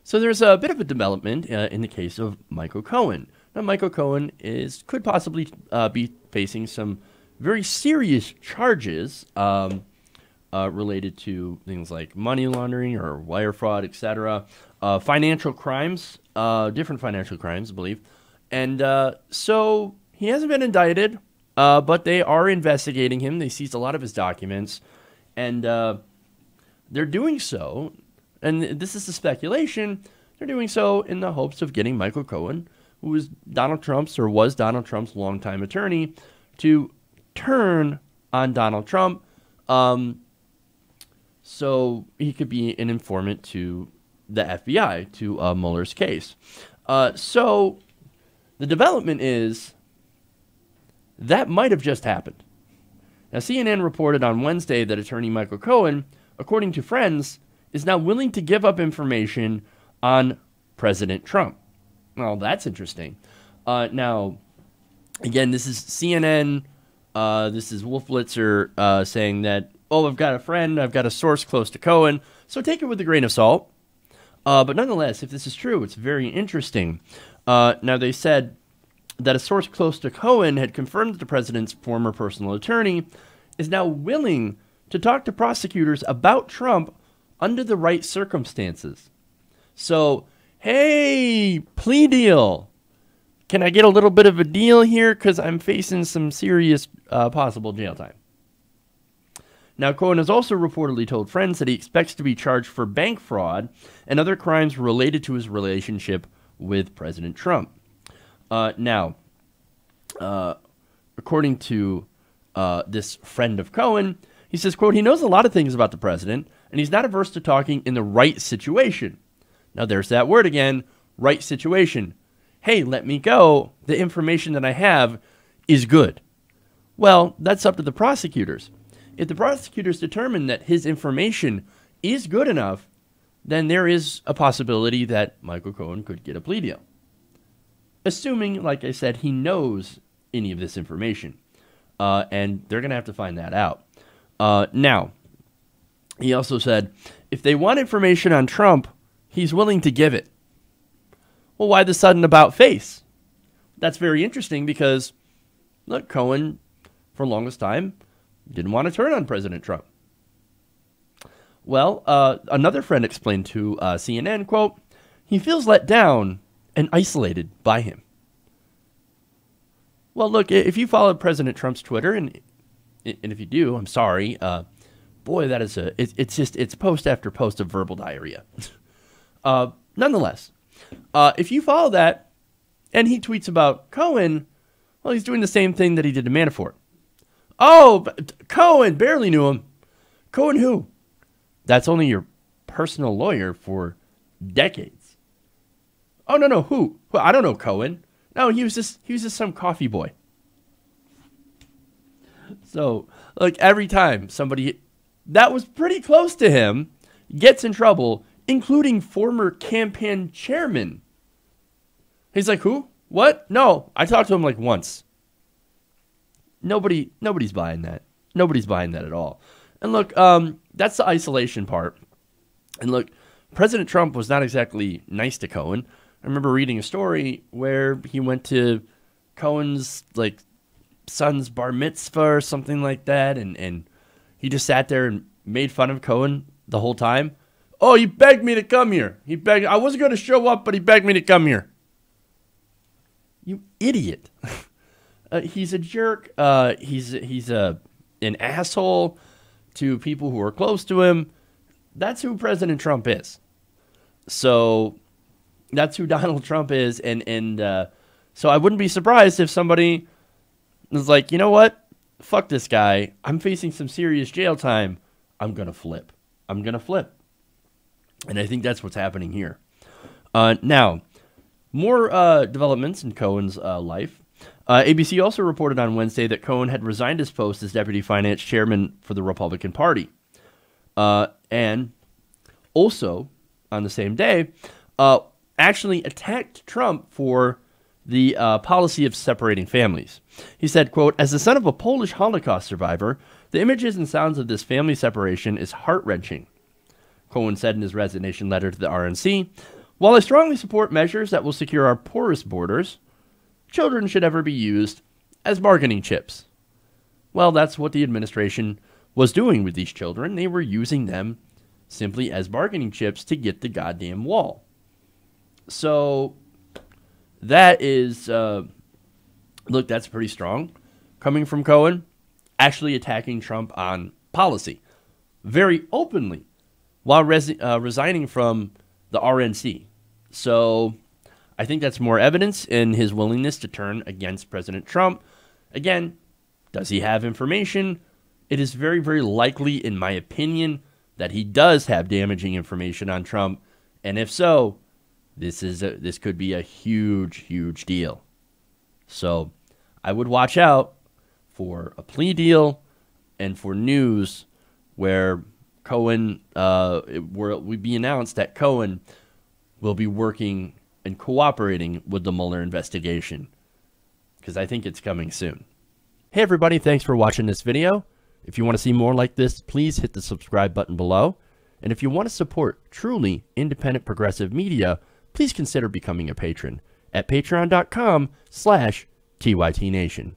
So there's a bit of a development in the case of Michael Cohen. Now, Michael Cohen could possibly be facing some very serious charges related to things like money laundering or wire fraud, etc., financial crimes, different financial crimes, I believe. And so he hasn't been indicted, but they are investigating him. They seized a lot of his documents, and they're doing so, and this is the speculation, they're doing so in the hopes of getting Michael Cohen, who was Donald Trump's longtime attorney, to turn on Donald Trump so he could be an informant to the FBI, to Mueller's case. So the development is that might have just happened. Now, CNN reported on Wednesday that attorney Michael Cohen, according to friends, is now willing to give up information on President Trump. Well, that's interesting. Now, again, this is CNN. This is Wolf Blitzer saying that, I've got a friend, I've got a source close to Cohen, so take it with a grain of salt. But nonetheless, if this is true, it's very interesting. Now, they said that a source close to Cohen had confirmed that the president's former personal attorney is now willing to talk to prosecutors about Trump under the right circumstances. So, hey, plea deal. Can I get a little bit of a deal here? Because I'm facing some serious possible jail time. Now, Cohen has also reportedly told friends that he expects to be charged for bank fraud and other crimes related to his relationship with President Trump. Now, according to this friend of Cohen, he says, quote, he knows a lot of things about the president, and he's not averse to talking in the right situation. Now, there's that word again, right situation. Hey, let me go. The information that I have is good. Well, that's up to the prosecutors. If the prosecutors determine that his information is good enough, then there is a possibility that Michael Cohen could get a plea deal. Assuming, like I said, he knows any of this information. And they're going to have to find that out. Now, he also said, if they want information on Trump, he's willing to give it. Well, why the sudden about face? That's very interesting because, look, Cohen, for the longest time, didn't want to turn on President Trump. Well, another friend explained to CNN, quote, he feels let down and isolated by him. Well, look, if you follow President Trump's Twitter, and if you do, I'm sorry, boy, that is it's post after post of verbal diarrhea. Nonetheless, if you follow that, and he tweets about Cohen, well, he's doing the same thing that he did to Manafort. Oh, Cohen, barely knew him. Cohen who? That's only your personal lawyer for decades. Oh, no, who? I don't know Cohen. No, he was just some coffee boy. So, like, every time somebody that was pretty close to him gets in trouble, including former campaign chairman, he's like, who? What? No, I talked to him like once. Nobody's buying that. Nobody's buying that at all. And look, that's the isolation part. And look, President Trump was not exactly nice to Cohen. I remember reading a story where he went to Cohen's like son's bar mitzvah or something like that, and he just sat there and made fun of Cohen the whole time. Oh, he begged me to come here. I wasn't going to show up, but he begged me to come here. You idiot. He's a jerk. He's an asshole to people who are close to him. That's who President Trump is. So that's who Donald Trump is. And so I wouldn't be surprised if somebody was like, you know what? Fuck this guy. I'm facing some serious jail time. I'm going to flip. And I think that's what's happening here. Now, more developments in Cohen's life. ABC also reported on Wednesday that Cohen had resigned his post as deputy finance chairman for the Republican Party. And also, on the same day, actually attacked Trump for the policy of separating families. He said, quote, as the son of a Polish Holocaust survivor, the images and sounds of this family separation is heart-wrenching. Cohen said in his resignation letter to the RNC, While I strongly support measures that will secure our porous borders, children should never be used as bargaining chips. Well, that's what the administration was doing with these children. They were using them simply as bargaining chips to get the goddamn wall. So that is, look, that's pretty strong coming from Cohen, actually attacking Trump on policy very openly while resigning from the RNC. So I think that's more evidence in his willingness to turn against President Trump. Again, does he have information? It is very, very likely, in my opinion, that he does have damaging information on Trump. And if so, this could be a huge, huge deal. So I would watch out for a plea deal and for news where Cohen, would be announced that Cohen will be working and cooperating with the Mueller investigation, because I think it's coming soon. Hey everybody, thanks for watching this video. If you want to see more like this, please hit the subscribe button below. And if you want to support truly independent progressive media, please consider becoming a patron at patreon.com/TYTNation.